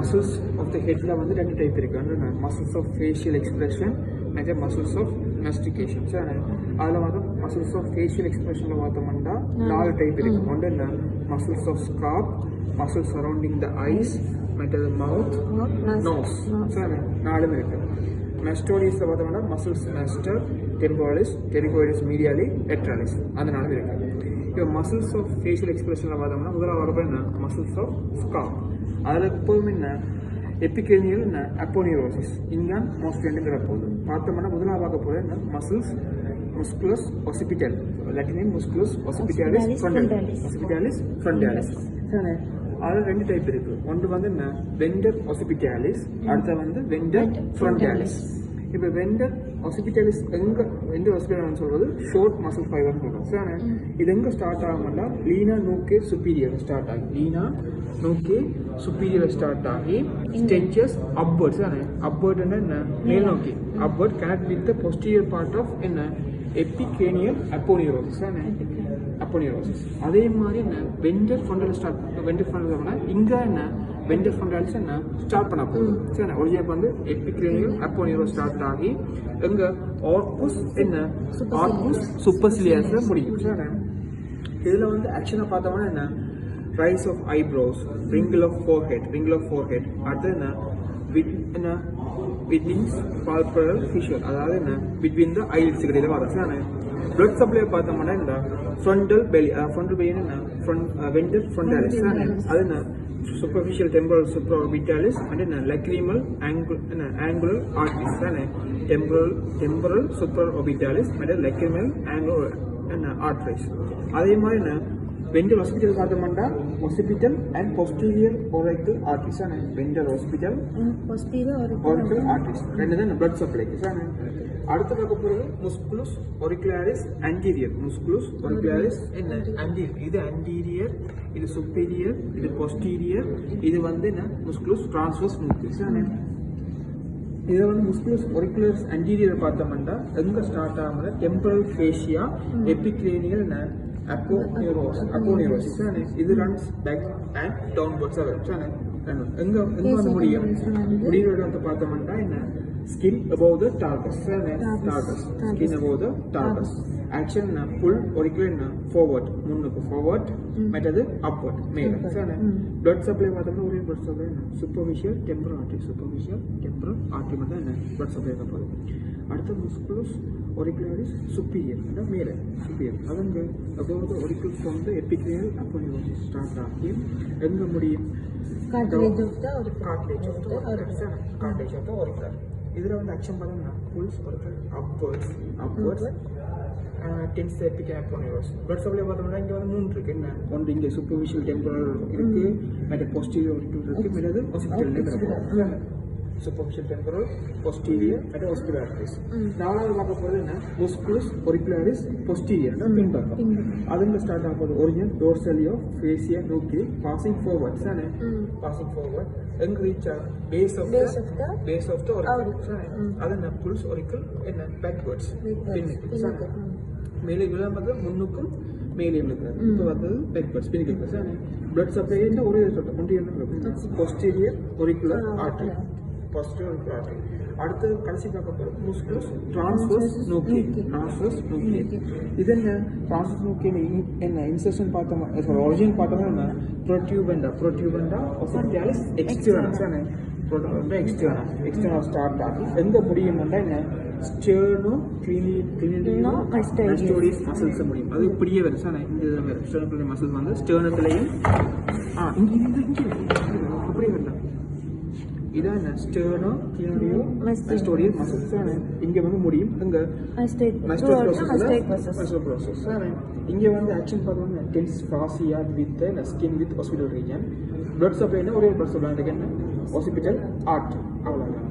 Muscles of the ஹெட்டில் வந்து ரெண்டு type இருக்குது. Muscles of facial expression and muscles of mastication. சரி, அதில் வந்து மசில்ஸ் ஆஃப் ஃபேஷியல் எக்ஸ்பிரஷனில் பார்த்தோம்னா 4 டைப் இருக்குது. ஒன்று என்ன muscles of scalp, muscles surrounding the eyes, மற்றது மவுத், நோஸ். சரி, 4மே இருக்குது. மெஸ்டோடியஸில் பார்த்தோம்னா மசில்ஸ் மெஸ்டர், டெம்போரலிஸ், டெரிகோயிடிஸ் மீடியாலி, லேட்ரலிஸ், அந்த 4மே இருக்குது. இப்போ மசில்ஸ் ஆஃப் ஃபேஷியல் எக்ஸ்பிரஷனில் பார்த்தோம்னா முதல்ல வரப்போ என்ன மசில்ஸ் ஆஃப் ஸ்கார்ப். அதில் எப்போதுமே என்ன எபிக்ரேனியல் என்ன அப்போனியூரோசிஸ் இங்கே மோஸ்ட் ரெண்டுங்கிற போகுது. பார்த்தோம்னா முதலாக பார்க்க போகிற என்ன மசில்ஸ் முஸ்குலஸ் ஒசிபிட்டல், லட்டினின் முஸ்குலஸ் ஒசிபிட்டாலிஸ் ஃப்ரண்டாலிஸ், ஒசிபிட்டாலிஸ் ஃப்ரண்டாலிஸ். சரி, அதில் 2 டைப் இருக்குது. ஒன்று வந்து என்ன வெண்டர் ஒசிபிட்டாலிஸ், அடுத்த வந்து வெண்டர் ஃப்ரண்டாலிஸ். இப்போ வெண்டர் ஒசிபிட்டாலிஸ் எங்கே வெண்டர் ஒசிபிட்டாலிஸ் சொல்வது ஷோர்ட் மசில் ஃபைபர்னு சொல்கிறோம். சரி, இது எங்கே ஸ்டார்ட் ஆகும்னா லீனா நூக்கே சுப்பீரியர் ஸ்டார்ட் ஆகி, லீனா நூக்கே சுப்பீரியர் ஸ்டார்ட் ஆகி ஸ்டெச்சஸ் அப்வர்ட்ஸ். சரி, அப்வர்ட்னா என்ன மேல் நோக்கி, upward connect with the posterior part of என்ன எபிக்ரேனியல் அப்போனியூரோசிஸ். சரி, அப்போனியூரோசிஸ். அதே மாதிரி என்ன venter frontalis start, venter frontalis இங்கே என்ன வெண்டர் ஃப்ரண்டாலிஸ் என்ன ஸ்டார்ட் பண்ண போகுது. சரி, ஒரிஜினல் வந்து எபிக்ரேனியல் அப்போனியூரோ ஸ்டார்ட் ஆகி எங்க ஆர்பஸ் என்ன ஆர்பஸ் சூப்பர்சிலியஸ்ல முடியும். சரி, இதில் வந்து ஆக்ஷனை பார்த்தோம்னா என்ன raise of eyebrows, wrinkle of forehead, wrinkle of forehead, அடுத்து என்ன என்ன வித்வின்ஸ் பால்பரல் ஃபிஷர், அதாவது என்ன பிட்வீன் த ஐலிட்ஸ் இடையில வரும். சரி, பிளட் சப்ளை பார்த்தோம்னா இந்த ஃப்ரண்டல் பெலி, ஃப்ரண்டல் பெலி என்ன வெண்டர் ஃப்ரண்டாலிஸ். அது என்ன superficial temporal supraorbitalis and lacrimal angular arteries. Temporal supraorbitalis and lacrimal angular arteries. அதே மாதிரி என்ன வெண்டர் ஹாஸ்பிட்டல் பார்த்தோம்னா occipital and posterior auricular arteries. Vendor hospital auricular arteries ரெண்டு தான் blood supply. அடுத்து பார்க்க போகிறது முஸ்குலஸ் ஒரிகுலாரிஸ் ஆன்டீரியர். முஸ்குலஸ் ஒரிகுலாரிஸ் என்ன ஆன்டீரியர், இது ஆன்டீரியர், இது சுப்பீரியர், இது போஸ்டீரியர், இது வந்து என்ன முஸ்குலஸ் டிரான்ஸ்வர்ஸ் நியூக்ளியஸ். இதை வந்து முஸ்குலஸ் ஒரிகுலரிஸ் ஆன்டீரியர் பார்த்தோம்னா எங்கே ஸ்டார்ட் ஆகும்னா டெம்பரல் ஃபேஷியா எபிக்ரேனியல் அப்போனியூரோசிஸ். இது ரன்ஸ் பேக் அண்ட் டவுன்வர்ட்ஸ். எங்க வந்து முடியும் முடிவு வந்து பார்த்தோம்னா என்ன skin above the targus. Skin above the targus. Action na pull auricular forward, முன்னுக்கு forward, மற்றது upward மேல. blood supply பார்த்தோம்னா ஒரே blood supply superficial temporal artery, superficial temporal artery மட்டும் என்ன blood supply தான் போகுது. அடுத்து musculus auricularis superior அத மேல superior, அவங்க above the auricles from the epicranial aponeurosis start ஆகி எங்க முடியும் cartilage of the auricular. இதில் வந்து ஆக்ஷன் பார்த்தோம்னா pulls upwards tense epic aponeurosis. Blood supply பார்த்தோம்னா இங்கே வந்து 3 இருக்கு. என்ன ஒன்று இங்கே சூப்பர்ஃபிஷியல் டெம்பரல் இருக்கு, மற்ற போஸ்டீரியர் இருக்கு, மற்றது ஹாஸ்பிட்டல் சூப்பர்ஃபிஷியல் டெம்பரல் போஸ்டீரியர் மற்ற ஹாஸ்பிட்டல் ஆர்டரிஸ். 4வது பார்க்க போகிறது என்ன முஸ்குலஸ் ஒரிகுலாரிஸ் போஸ்டீரியர் பின்பக்கம். அதுங்க ஸ்டார்ட் ஆக போகுது ஒரிஜினல் டோர்சலி ஆஃப் ஃபேசியா நூக்லி பாசிங் ஃபார்வர்ட். பாசிங் ஃபார்வர்ட் எங்க reach base of the auricle. அது என்ன புல்ஸ் ஒரிக்கல் என்ன பேக்வர்ட்ஸ் பின்னுக்கு. மேலே விழாம முன்னுக்கும் மேலே இருக்கிறது. இப்போ வந்து பேக்வர்ட்ஸ் பின்னுக்கு. பிளட் சப்ளை ஒரே ஒன்று போஸ்டீரியர் ஒரிக்குலர் ஆர்டரி, posterior artery. அடுத்து கடைசி பார்க்க போகிறது முஸ்குலஸ் டிரான்ஸ்வர்ஸ் நூக்லி. இது என்ன டிரான்ஸ்வர்ஸ் நூக்லி என்ன இன்செர்ஷன் பார்த்தோமா ஒரிஜினல் பார்த்தோம்னா என்ன ப்ரோட்யூபண்டா ஒசிபிட்டாலிஸ் எக்ஸ்டர்னா எக்ஸ்டர்னா ஸ்டார்ட் ஆகி எங்க முடியும்னா என்ன ஸ்டெர்னோ கிளினிடோடிஸ் மசில்ஸ் முடியும். அது இப்படியே வரும் சார். இந்த ஸ்டெர்னோ மசில்ஸ் வந்து ஸ்டெர்னத்திலையும் இங்கே அப்படியே வரலாம். இதான் ஸ்டெர்னோ கிளினிடோடிஸ் மசில்ஸ் இங்க வந்து முடியும். இங்க ப்ரோசஸ் இங்க வந்து ஆக்ஷன் பார்த்தோம்னா tense fascia with skin with occipital region. Blood சப்ளைனா ஒரே பிளட் சப்ளை என்ன ஹாஸ்பிட்டல் ஆர்ட் அவ்வளோதான்.